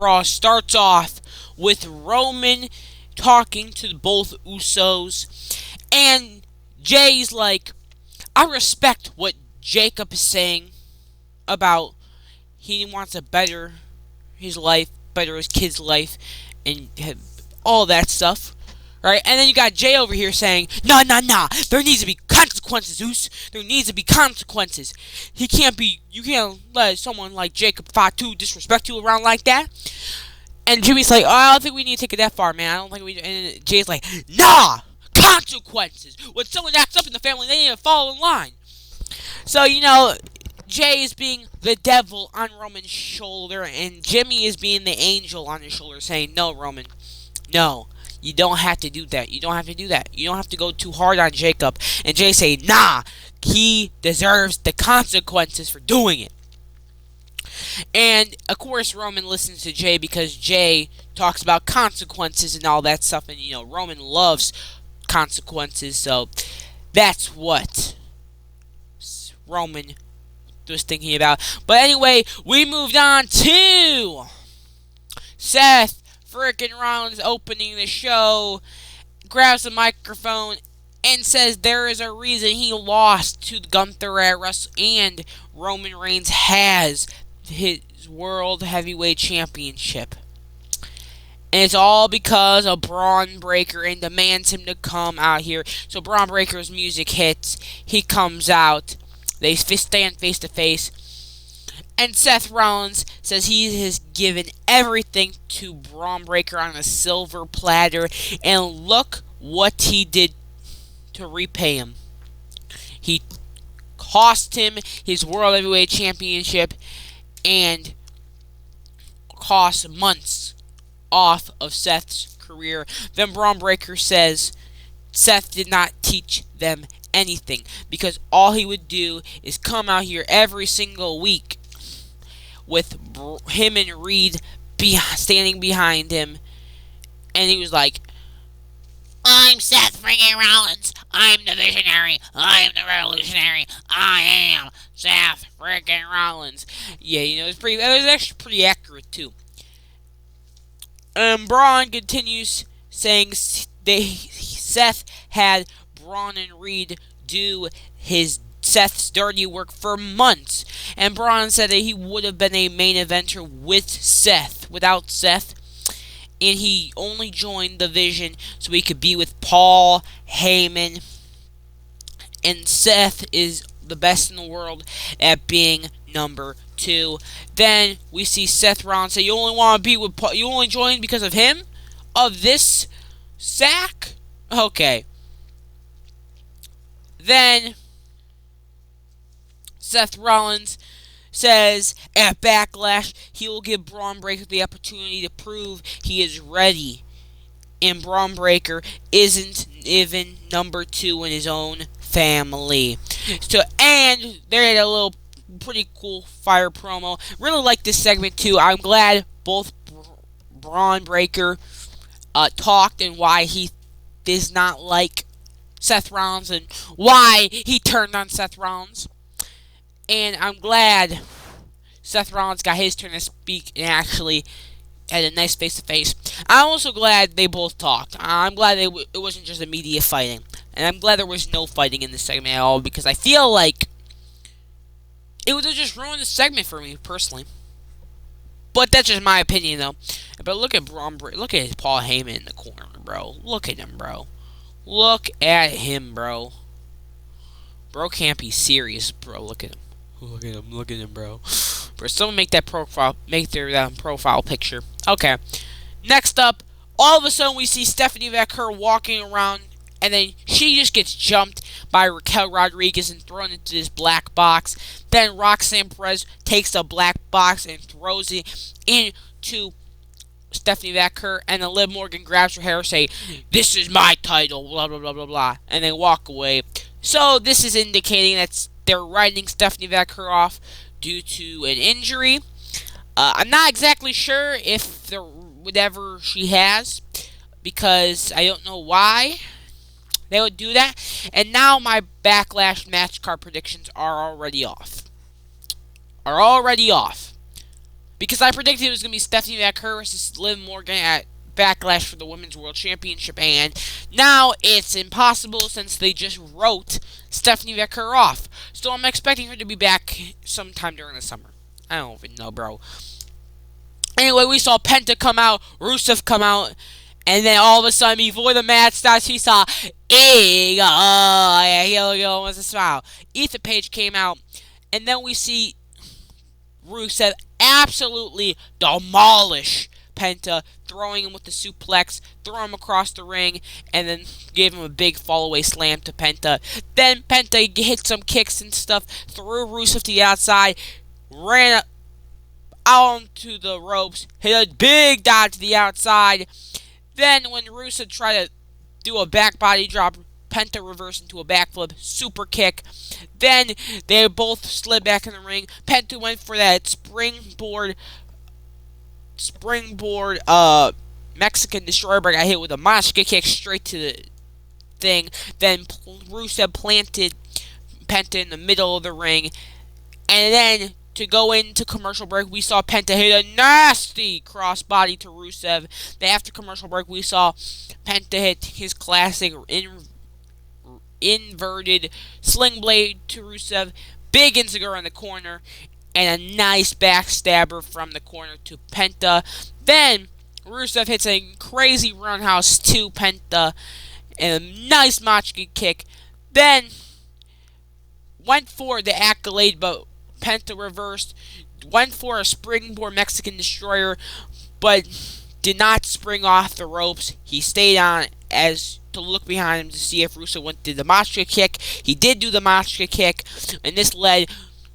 Raw starts off with Roman talking to both Usos, and Jay's like, I respect what Jacob is saying about he wants to better his life, better his kid's life, and all that stuff. Right? And then you got Jay over here saying, nah, nah, nah, there needs to be consequences, Zeus. There needs to be consequences. You can't let someone like Jacob Fatu disrespect you around like that. And Jimmy's like, oh, I don't think we need to take it that far, man. I don't think we. And Jay's like, nah, consequences. When someone acts up in the family, they need to fall in line. So Jay is being the devil on Roman's shoulder, and Jimmy is being the angel on his shoulder, saying, no, Roman, no. You don't have to do that. You don't have to do that. You don't have to go too hard on Jacob. And Jay say, nah, he deserves the consequences for doing it. And, of course, Roman listens to Jay because Jay talks about consequences and all that stuff. And, Roman loves consequences. So, that's what Roman was thinking about. But anyway, we moved on to Seth frickin' Rollins opening the show, grabs the microphone, and says there is a reason he lost to Gunther at Wrestle, and Roman Reigns has his World Heavyweight Championship. And it's all because of Braun Breaker and demands him to come out here. So Braun Breaker's music hits. He comes out. They stand face to face. And Seth Rollins says he has given everything to Braun Breaker on a silver platter. And look what he did to repay him. He cost him his World Heavyweight Championship and cost months off of Seth's career. Then Braun Breaker says Seth did not teach them anything because all he would do is come out here every single week with him and Reed standing behind him, and he was like, I'm Seth friggin' Rollins. I'm the visionary. I'm the revolutionary. I am Seth friggin' Rollins. Yeah, it was actually pretty accurate too. Braun continues saying Seth had Braun and Reed do Seth's dirty work for months, and Braun said that he would have been a main eventer without Seth, and he only joined the Vision so he could be with Paul Heyman, and Seth is the best in the world at being number 2. Then we see Seth Rollins say, you only joined because of him? Of this sack? Okay. Then Seth Rollins says at Backlash he will give Braun Breaker the opportunity to prove he is ready. And Braun Breaker isn't even number 2 in his own family. And they had a little pretty cool fire promo. Really like this segment too. I'm glad both Braun Breaker talked and why he does not like Seth Rollins and why he turned on Seth Rollins. And I'm glad Seth Rollins got his turn to speak and actually had a nice face-to-face. I'm also glad they both talked. I'm glad it wasn't just a media fighting. And I'm glad there was no fighting in this segment at all, because I feel like it would have just ruined the segment for me, personally. But that's just my opinion, though. But look at look at Paul Heyman in the corner, bro. Look at him, bro. Look at him, bro. Bro can't be serious, bro. Look at him. Look at him, bro. Bro, someone make their profile picture. Okay. Next up, all of a sudden we see Stephanie Vaquer walking around, and then she just gets jumped by Raquel Rodriguez and thrown into this black box. Then Roxanne Perez takes the black box and throws it into Stephanie Vaquer, and then Liv Morgan grabs her hair and say, this is my title, blah, blah, blah, blah, blah, and they walk away. So this is indicating that they're writing Stephanie Vaquer off due to an injury. I'm not exactly sure if whatever she has, because I don't know why they would do that. And now my Backlash match card predictions are already off. because I predicted it was going to be Stephanie McCurry versus Liv Morgan at Backlash for the Women's World Championship, and now it's impossible since they just wrote Stephanie McCurry off. So I'm expecting her to be back sometime during the summer. I don't even know, bro. Anyway, we saw Penta come out, Rusev come out, and then all of a sudden, before the match starts, we saw yeah, he almost a smile. Ethan Page came out, and then we see Rusev absolutely demolish Penta, throwing him with the suplex, throw him across the ring, and then gave him a big fallaway slam to Penta. Then Penta hit some kicks and stuff, threw Rusev to the outside, ran out onto the ropes, hit a big dive to the outside. Then when Rusev tried to do a back body drop, Penta reversed into a backflip, super kick. Then they both slid back in the ring. Penta went for that springboard Mexican destroyer, but got hit with a Machka kick straight to the thing. Then Rusev planted Penta in the middle of the ring. And then to go into commercial break, we saw Penta hit a nasty crossbody to Rusev. Then after commercial break, we saw Penta hit his classic inverted sling blade to Rusev. Big Inzagura in the corner. And a nice backstabber from the corner to Penta. Then Rusev hits a crazy roundhouse to Penta. And a nice Machka kick. Then went for the accolade, but Penta reversed. Went for a springboard Mexican destroyer, but did not spring off the ropes. He stayed on as to look behind him to see if Rusev did the Machka kick. He did do the Machka kick, and this led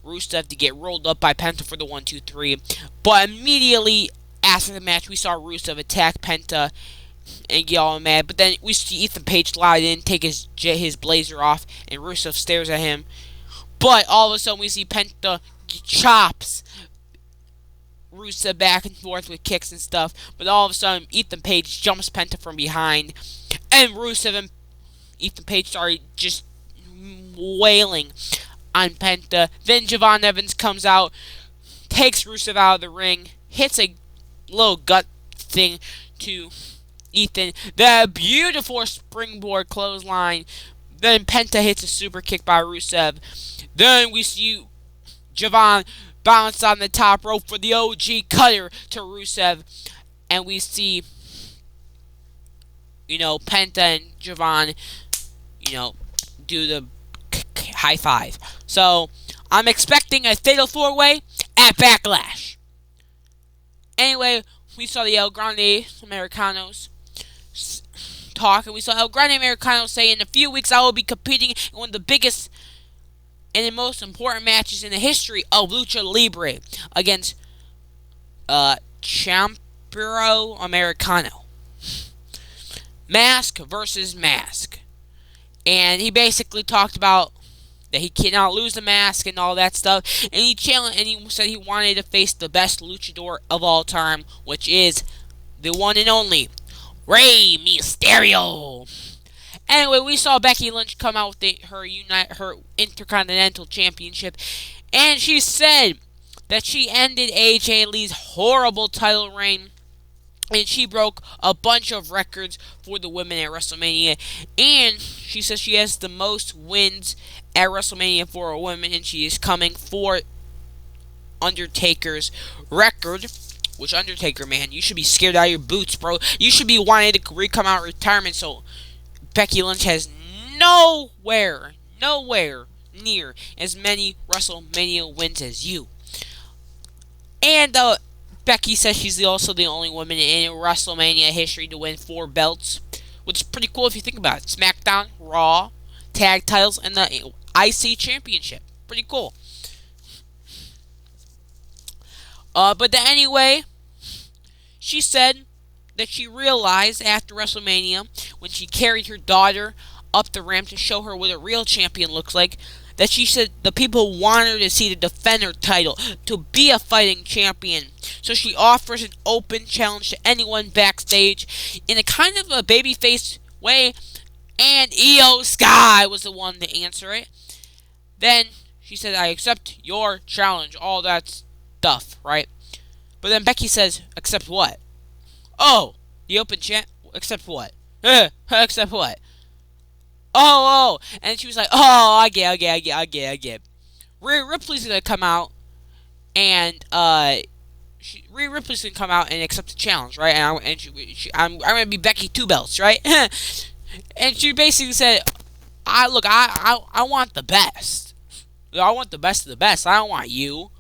Rusev to get rolled up by Penta for the 1-2-3. But immediately after the match, we saw Rusev attack Penta and get all mad. But then we see Ethan Page slide in, take his blazer off, and Rusev stares at him. But all of a sudden, we see Penta chops Rusev back and forth with kicks and stuff. But all of a sudden, Ethan Page jumps Penta from behind. And Rusev and Ethan Page started just wailing on Penta. Then Javon Evans comes out, takes Rusev out of the ring, hits a little gut thing to Ethan. The beautiful springboard clothesline. Then Penta hits a super kick by Rusev. Then we see Javon bounce on the top rope for the OG cutter to Rusev. And we see, Penta and Javon, do the high five. So, I'm expecting a fatal 4-way at Backlash. Anyway, we saw the El Grande Americanos talk, and we saw El Grande Americanos say, in a few weeks I will be competing in one of the biggest and the most important matches in the history of Lucha Libre against Champero Americano. Mask versus Mask. And he basically talked about that he cannot lose the mask and all that stuff. And he challenged, and he said he wanted to face the best luchador of all time, which is the one and only Rey Mysterio. Anyway, we saw Becky Lynch come out with her Intercontinental Championship, and she said that she ended AJ Lee's horrible title reign, and she broke a bunch of records for the women at WrestleMania, and she says she has the most wins at WrestleMania for a woman, and she is coming for Undertaker's record. Which, Undertaker, man, you should be scared out of your boots, bro. You should be wanting to come out of retirement, so Becky Lynch has nowhere near as many WrestleMania wins as you. And Becky says she's also the only woman in WrestleMania history to win 4 belts, which is pretty cool if you think about it. SmackDown, Raw, Tag titles, and the IC Championship. Pretty cool. But anyway, she said that she realized after WrestleMania, when she carried her daughter up the ramp to show her what a real champion looks like, that she said the people want her to see to defend her title, to be a fighting champion. So she offers an open challenge to anyone backstage in a kind of a babyface way, and Io Sky was the one to answer it. Then she said, I accept your challenge, all that stuff, right? But then Becky says, "Except what?" Oh, the open chant. Except what? Except what? Oh. And she was like, "Oh, I get. Rhea Ripley's gonna come out and Rhea Ripley's gonna come out and accept the challenge, right? I'm gonna be Becky Two Belts, right?" And she basically said, I want the best. I want the best of the best. I don't want you.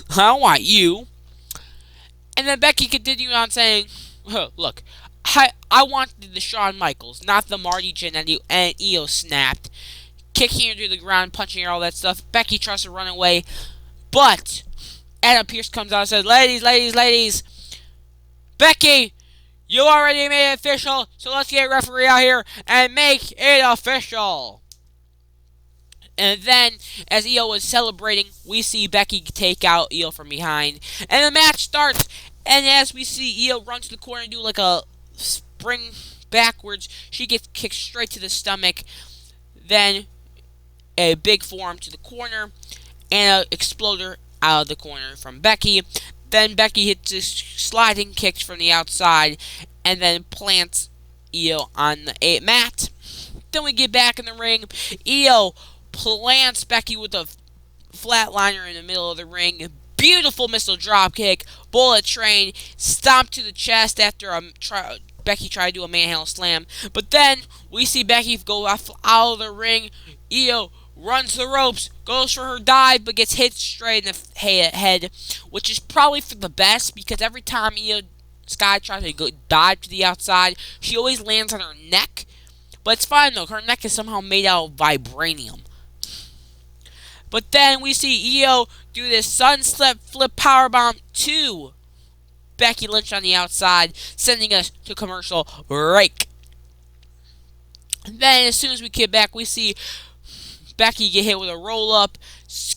I don't want you." And then Becky continued on saying, "Look, I wanted the Shawn Michaels, not the Marty Jannetty and Io snapped. Kicking her to the ground, punching her, all that stuff. Becky tries to run away, but Adam Pearce comes out and says, ladies, Becky, you already made it official, so let's get a referee out here and make it official." And then, as Io was celebrating, we see Becky take out Io from behind. And the match starts, and as we see Io run to the corner and do like a spring backwards, she gets kicked straight to the stomach. Then, a big forearm to the corner, and an exploder out of the corner from Becky. Then Becky hits a sliding kick from the outside, and then plants Io on the mat. Then we get back in the ring. Io plants Becky with a flatliner in the middle of the ring. Beautiful missile dropkick, bullet train, stomp to the chest after Becky tried to do a manhandle slam. But then we see Becky go out of the ring. Io runs the ropes, goes for her dive, but gets hit straight in the head, which is probably for the best, because every time Io Sky tries to go dive to the outside, she always lands on her neck. But it's fine though, her neck is somehow made out of vibranium. But then we see Io do this sunset flip powerbomb to Becky Lynch on the outside, sending us to commercial break. And then as soon as we get back, we see Becky get hit with a roll-up,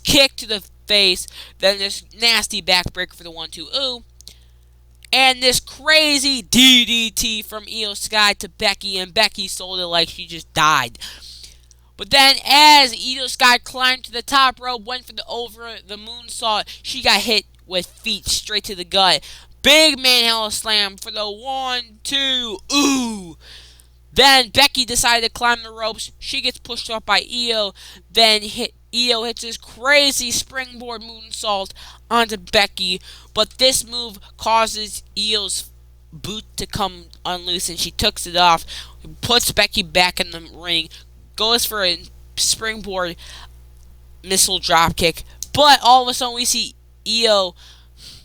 kick to the face, then this nasty backbreaker for the 1-2, and this crazy DDT from Io Sky to Becky, and Becky sold it like she just died. But then as Io Sky climbed to the top rope, went for the moonsault, she got hit with feet straight to the gut. Big manhandle slam for the 1-2, Then Becky decided to climb the ropes. She gets pushed off by Io. Then Io hits his crazy springboard moonsault onto Becky. But this move causes Io's boot to come unloose, and she tucks it off, puts Becky back in the ring, goes for a springboard missile dropkick. But all of a sudden we see Io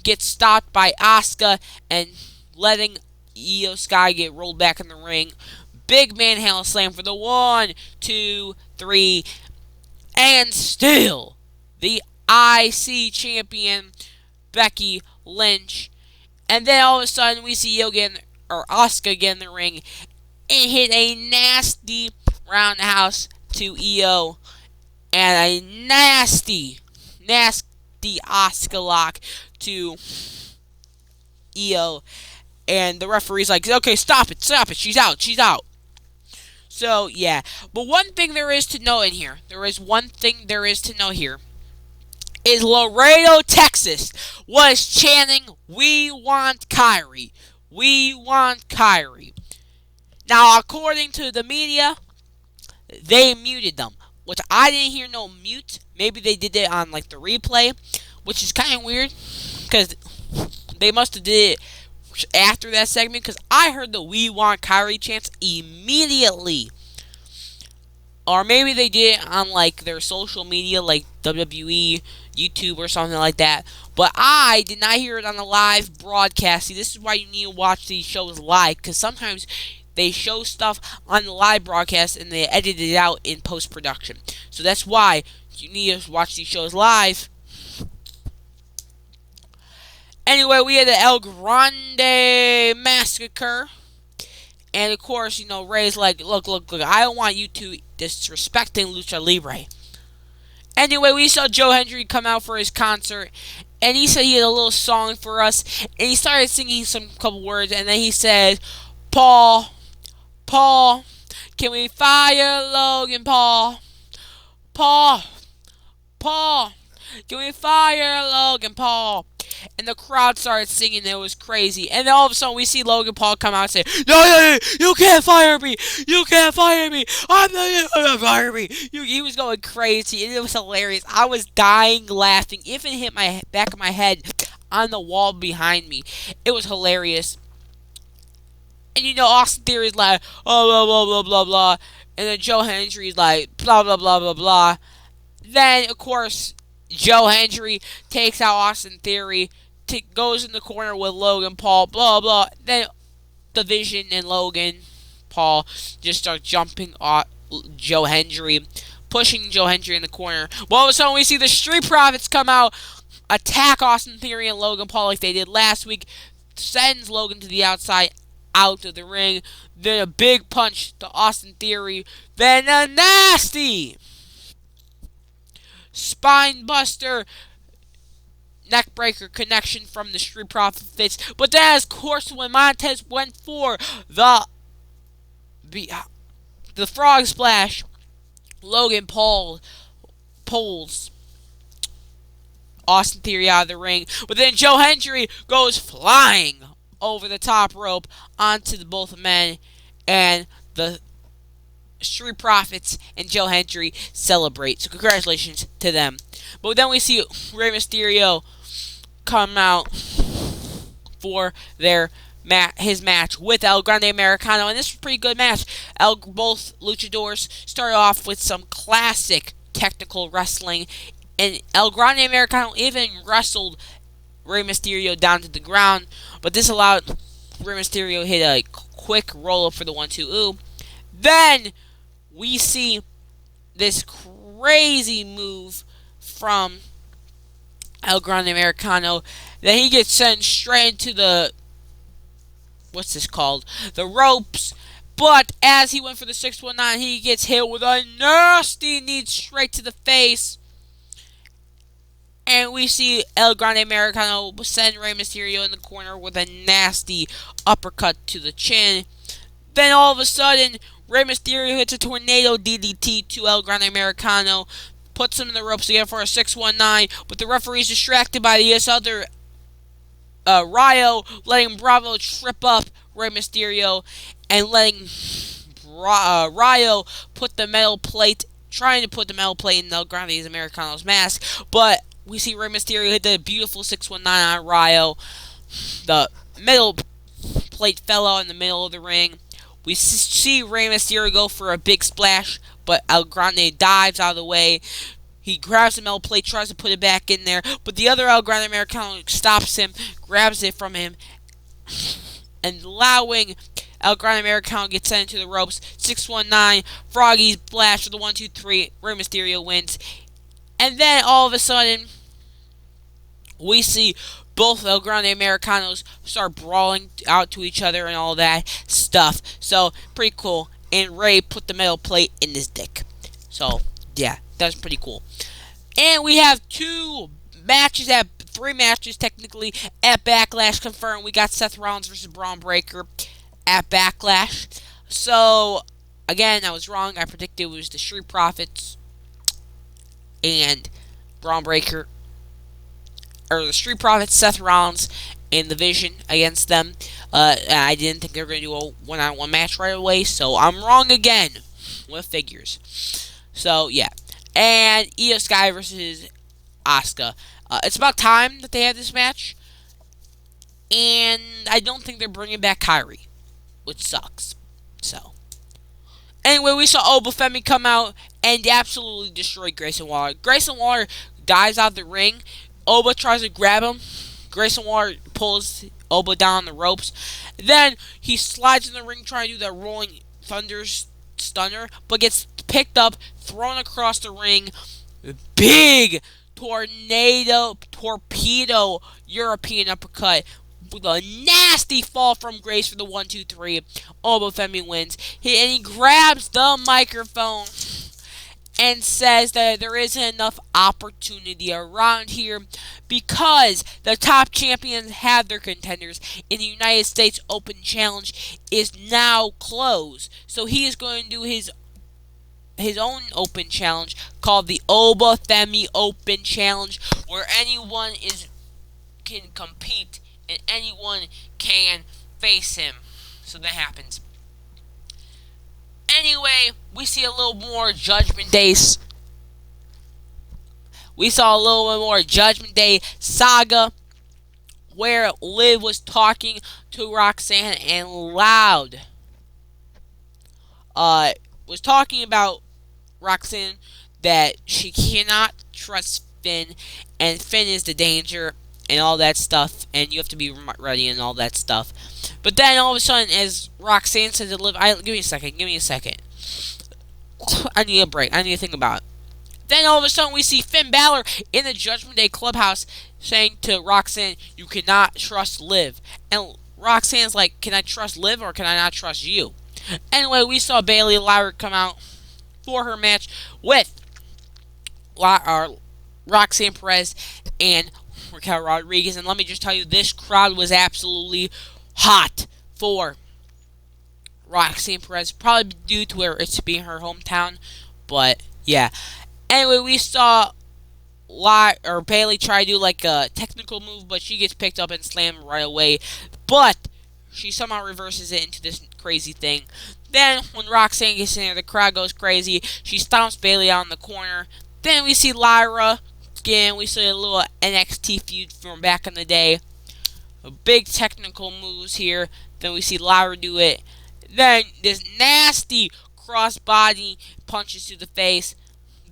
get stopped by Asuka and letting Io Sky get rolled back in the ring. Big manhandle slam for the 1-2-3, and still the IC champion Becky Lynch. And then all of a sudden we see Asuka get in the ring and hit a nasty roundhouse to Io, and a nasty Asuka lock to Io. And the referee's like, "Okay, stop it, she's out. So, yeah. But one thing there is to know in here, is Laredo, Texas was chanting, "We want Kyrie. We want Kyrie." Now, according to the media, they muted them, which I didn't hear no mute. Maybe they did it on, like, the replay, which is kind of weird, because they must have did it after that segment, because I heard the "We want Kyrie" chants immediately. Or maybe they did it on, like, their social media, like WWE, YouTube, or something like that. But I did not hear it on the live broadcast. See, this is why you need to watch these shows live, because sometimes they show stuff on the live broadcast and they edit it out in post-production. So that's why you need to watch these shows live. Anyway, we had the El Grande Massacre. And, of course, Ray's like, look, I don't want you two disrespecting Lucha Libre. Anyway, we saw Joe Hendry come out for his concert, and he said he had a little song for us, and he started singing some couple words, and then he said, Paul, can we fire Logan Paul? Paul, can we fire Logan Paul? and the crowd started singing. It was crazy. And then all of a sudden, we see Logan Paul come out and say, "No, no, no, you can't fire me! You can't fire me! I'm not gonna fire me!" He was going crazy, and it was hilarious. I was dying laughing. Even hit my back of my head on the wall behind me. It was hilarious. And Austin Theory's like, oh, blah, blah, blah, blah, blah. And then Joe Hendry's like, blah, blah, blah, blah, blah. Then, of course, Joe Hendry takes out Austin Theory, goes in the corner with Logan Paul, blah, blah. Then the Vision and Logan Paul just start jumping off Joe Hendry, pushing Joe Hendry in the corner. Well, all of a sudden, we see the Street Profits come out, attack Austin Theory and Logan Paul like they did last week, sends Logan to the outside, out of the ring. Then a big punch to Austin Theory. Then a nasty spine buster neckbreaker connection from the Street Profits. But then, of course, when Montez went for the frog splash, Logan Paul pulls Austin Theory out of the ring. But then Joe Hendry goes flying over the top rope onto the both men, and the Street Profits and Joe Hendry celebrate. So congratulations to them. But then we see Rey Mysterio come out for his match with El Grande Americano, and this was a pretty good match. Both luchadors started off with some classic technical wrestling, and El Grande Americano even wrestled Rey Mysterio down to the ground, but this allowed Rey Mysterio hit a quick roll-up for the 1-2. Then we see this crazy move from El Grande Americano that he gets sent straight into the the ropes. But as he went for the 619, he gets hit with a nasty knee straight to the face. And we see El Grande Americano send Rey Mysterio in the corner with a nasty uppercut to the chin. Then all of a sudden, Rey Mysterio hits a tornado DDT to El Grande Americano, puts him in the ropes again for a 619, but the referee's distracted by this other Ryo, letting Bravo trip up Rey Mysterio and letting Ryo put the metal plate, trying to put the metal plate in El Grande Americano's mask, but we see Rey Mysterio hit the beautiful 619 on Ryo. The metal plate fell out in the middle of the ring. We see Rey Mysterio go for a big splash, but El Grande dives out of the way. He grabs the metal plate, tries to put it back in there, but the other El Grande Americano stops him, grabs it from him, and allowing El Grande Americano get sent into the ropes. 619, Froggy Splash for the 1-2-3. Rey Mysterio wins. And then all of a sudden, we see both El Grande Americanos start brawling out to each other and all that stuff. So, pretty cool. And Ray put the metal plate in his dick. So, yeah, that's pretty cool. And we have three matches technically at Backlash confirmed. We got Seth Rollins versus Braun Breaker at Backlash. So, again, I was wrong. I predicted it was the Street Profits and Braun Breaker, or the Street Profits, Seth Rollins, and the Vision against them. I didn't think they were going to do a one-on-one match right away, so I'm wrong again with figures. So, yeah. And Io Sky versus Asuka. It's about time that they had this match, and I don't think they're bringing back Kairi, which sucks. So, anyway, we saw Oba Femi come out and absolutely destroy Grayson Waller. Grayson Waller dives out of the ring. Oba tries to grab him. Grayson Waller pulls Oba down the ropes. Then he slides in the ring trying to do that Rolling Thunder stunner, but gets picked up, thrown across the ring. Big torpedo European uppercut with a nasty fall from Grace for the 1-2-3. Oba Femi wins. And he grabs the microphone and says that there isn't enough opportunity around here because the top champions have their contenders and the United States Open Challenge is now closed. So he is going to do his own Open Challenge called the Oba Femi Open Challenge, where anyone can compete and anyone can face him. So that happens. Anyway, we see a little more Judgment Days. We saw a little bit more Judgment Day saga where Liv was talking to Roxanne and Loud was talking about Roxanne that she cannot trust Finn, and Finn is the danger and all that stuff, and you have to be ready and all that stuff. But then all of a sudden, as Roxanne said to Liv, give me a second. I need a break. I need to think about it. Then all of a sudden, we see Finn Balor in the Judgment Day clubhouse saying to Roxanne, "You cannot trust Liv." And Roxanne's like, "Can I trust Liv or can I not trust you?" Anyway, we saw Bayley Lyra come out for her match with Roxanne Perez and Raquel Rodriguez. And let me just tell you, this crowd was absolutely hot for Roxanne Perez. Probably due to where it's being her hometown. But, yeah. Anyway, we saw Bayley try to do like a technical move, but she gets picked up and slammed right away. But she somehow reverses it into this crazy thing. Then, when Roxanne gets in there, the crowd goes crazy. She stomps Bayley out in the corner. Then we see Lyra. Again, we see a little NXT feud from back in the day. Big technical moves here. Then we see Lyra do it. Then, this nasty crossbody punches to the face.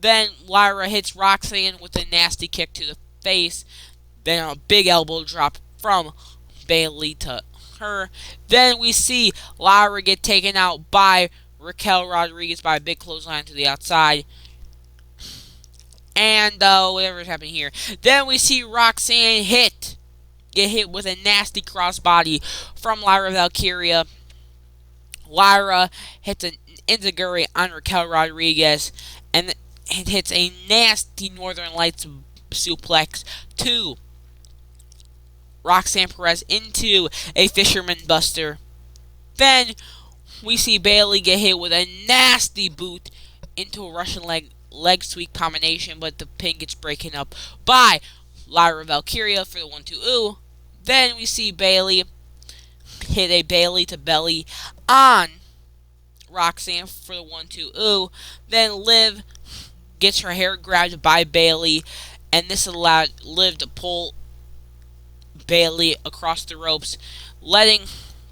Then, Lyra hits Roxanne with a nasty kick to the face. Then, a big elbow drop from Bayley to her. Then we see Lyra get taken out by Raquel Rodriguez by a big clothesline to the outside. And whatever's happening here. Then we see Roxanne get hit with a nasty crossbody from Lyra Valkyria. Lyra hits an enziguri on Raquel Rodriguez and hits a nasty Northern Lights suplex to Roxanne Perez into a Fisherman Buster. Then we see Bayley get hit with a nasty boot into a Russian leg sweep combination, but the pin gets broken up by Lyra Valkyria for the 1-2-ooh. Then we see Bayley hit a Bayley to belly on Roxanne for the 1-2-ooh. Then Liv gets her hair grabbed by Bayley, and this allowed Liv to pull Bayley across the ropes, letting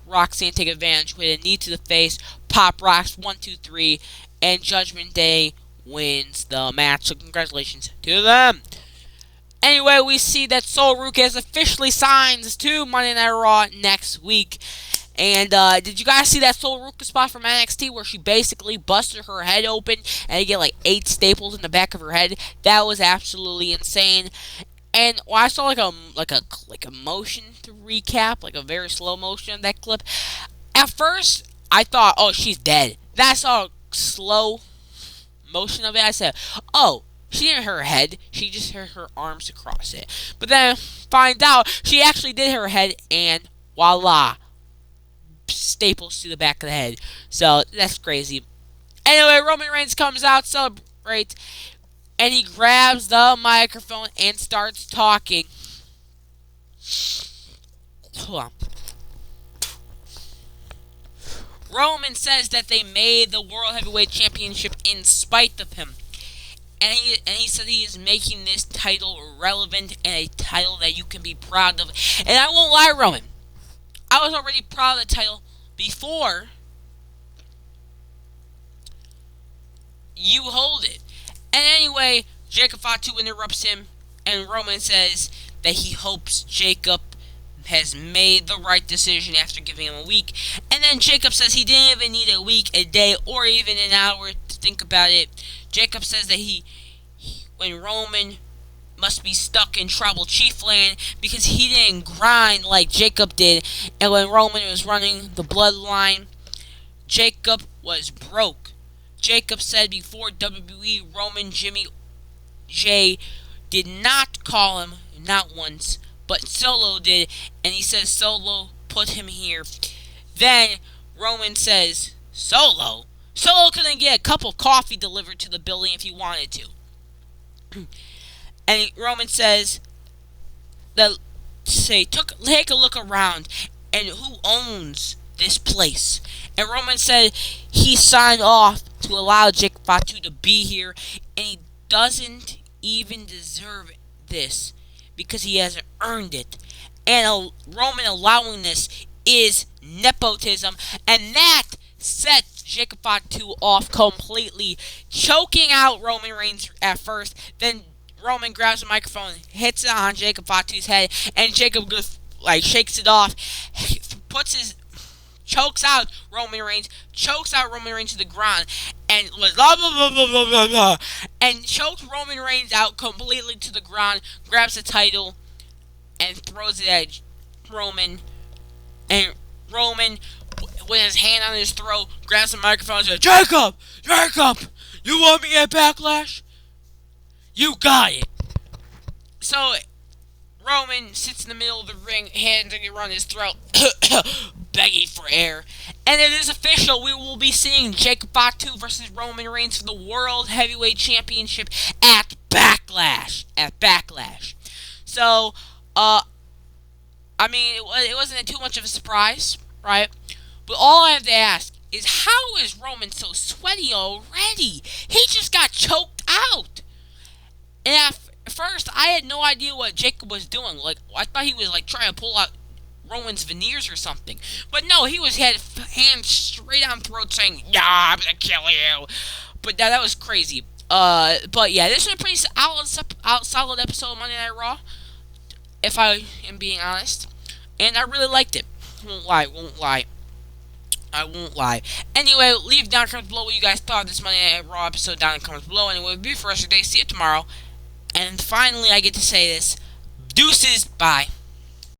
Roxanne take advantage with a knee to the face, pop rocks 1, 2, 3, and Judgment Day wins the match. So congratulations to them. Anyway, we see that Sol Ruca officially signs to Monday Night Raw next week. And did you guys see that Sol Ruca spot from NXT where she basically busted her head open and you get like 8 staples in the back of her head? That was absolutely insane. And I saw like a motion to recap, like a very slow motion of that clip. At first, I thought, oh, she's dead. Then I saw a slow motion of it. I said, oh, she didn't hit her head. She just hit her arms across it. But then find out she actually did hit her head, and voila, staples to the back of the head. So that's crazy. Anyway, Roman Reigns comes out, celebrates, and he grabs the microphone and starts talking. Hold on. Roman says that they made the World Heavyweight Championship in spite of him. And he said he is making this title relevant and a title that you can be proud of. And I won't lie, Roman, I was already proud of the title before you hold it. And anyway, Jacob Fatu interrupts him, and Roman says that he hopes Jacob has made the right decision after giving him a week. And then Jacob says he didn't even need a week, a day, or even an hour to think about it. Jacob says that when Roman must be stuck in Tribal Chief land because he didn't grind like Jacob did. And when Roman was running the bloodline, Jacob was broke. Jacob said before WWE, Roman Jimmy J did not call him, not once, but Solo did, and he says Solo put him here. Then Roman says, Solo? Solo couldn't get a cup of coffee delivered to the building if he wanted to. And Roman says that say, take a look around, and who owns this place? And Roman said he signed off to allow Jake Fatu to be here, and he doesn't even deserve this because he hasn't earned it. And Roman allowing this is nepotism, and that set Jacob Fatu off completely, choking out Roman Reigns at first. Then Roman grabs the microphone, hits it on Jacob Fatu's head, and Jacob just shakes it off, chokes out Roman Reigns, to the ground, and blah, blah, blah, blah, blah, blah, blah, and chokes Roman Reigns out completely to the ground, grabs the title, and throws it at Roman, and Roman, with his hand on his throat, grabs the microphone and says, Jacob, you want me at Backlash? You got it. So, Roman sits in the middle of the ring, hands around his throat, begging for air. And it is official, we will be seeing Jacob Fatu versus Roman Reigns for the World Heavyweight Championship at Backlash. So, I mean, it wasn't too much of a surprise, right? But all I have to ask is, how is Roman so sweaty already? He just got choked out. And at first, I had no idea what Jacob was doing. I thought he was trying to pull out Roman's veneers or something. But no, he had hands straight on throat saying, "Yeah, I'm gonna kill you." But that was crazy. But yeah, this was a pretty solid episode of Monday Night Raw, if I am being honest. And I really liked it. Won't lie. Anyway, leave down in the comments below what you guys thought of this Monday Night Raw episode down in the comments below. Anyway, be for the rest of the day. See you tomorrow. And finally, I get to say this. Deuces. Bye.